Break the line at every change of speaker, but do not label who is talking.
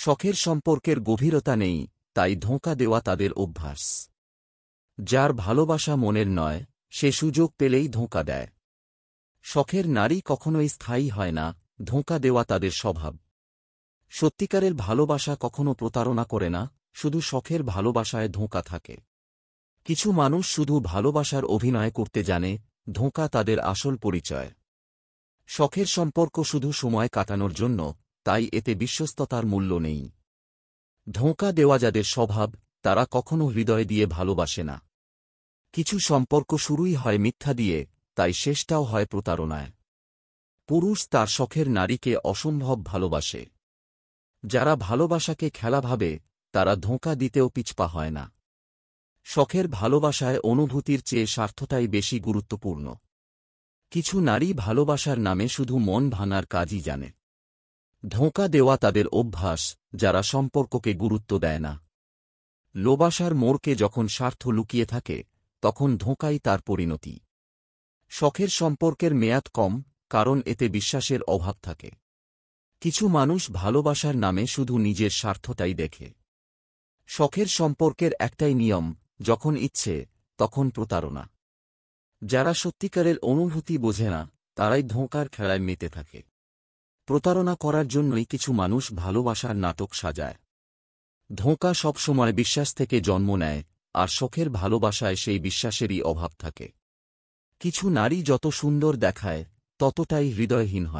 শখের সম্পর্কের গভীরতা নেই, তাই ধোঁকা দেওয়া তাদের অভ্যাস। যার ভালোবাসা মনের নয়, সে সুযোগ পেলেই ধোঁকা দেয়। শখের নারী কখনোই স্থায়ী হয় না, ধোঁকা দেওয়া তাদের স্বভাব। সত্যিকারের ভালোবাসা কখনো প্রতারণা করে না, শুধু শখের ভালোবাসায় ধোঁকা থাকে। কিছু মানুষ শুধু ভালোবাসার অভিনয় করতে জানে, ধোঁকা তাদের আসল পরিচয়। শখের সম্পর্ক শুধু সময় কাটানোর জন্য, তাই এতে বিশ্বস্ততার মূল্য নেই। ধোঁকা দেওয়া যাদের স্বভাব, তারা কখনো হৃদয় দিয়ে ভালোবাসে না। কিছু সম্পর্ক শুরুই হয় মিথ্যা দিয়ে, তাই শেষটাও হয় প্রতারণায়। পুরুষ তার শখের নারীকে অসম্ভব ভালোবাসে। যারা ভালোবাসাকে খেলা ভাবে, তারা ধোঁকা দিতেও পিছপা হয় না। শখের ভালোবাসায় অনুভূতির চেয়ে স্বার্থটাই বেশি গুরুত্বপূর্ণ। কিছু নারী ভালোবাসার নামে শুধু মন ভাঙার কাজই জানে। ধোঁকা দেওয়া তাদের অভ্যাস, যারা সম্পর্ককে গুরুত্ব দেয় না। লোবাসার মোড়কে যখন স্বার্থ লুকিয়ে থাকে, তখন ধোঁকাই তার পরিণতি। শখের সম্পর্কের মেয়াদ কম, কারণ এতে বিশ্বাসের অভাব থাকে। কিছু মানুষ ভালোবাসার নামে শুধু নিজের স্বার্থটাই দেখে। শখের সম্পর্কের একটাই নিয়ম, যখন ইচ্ছে, তখন প্রতারণা। যারা সত্যিকারের অনুভূতি বোঝে না, তারাই ধোঁকার খেলায় মেতে থাকে। প্রতারণা করার জন্যই কিছু মানুষ ভালোবাসার নাটক সাজায়। ধোঁকা সবসময় বিশ্বাস থেকে জন্ম নেয়, আর শখের ভালোবাসায় সেই বিশ্বাসেরই অভাব থাকে। কিছু নারী যত সুন্দর দেখায়, ততটাই হৃদয়হীন হয়।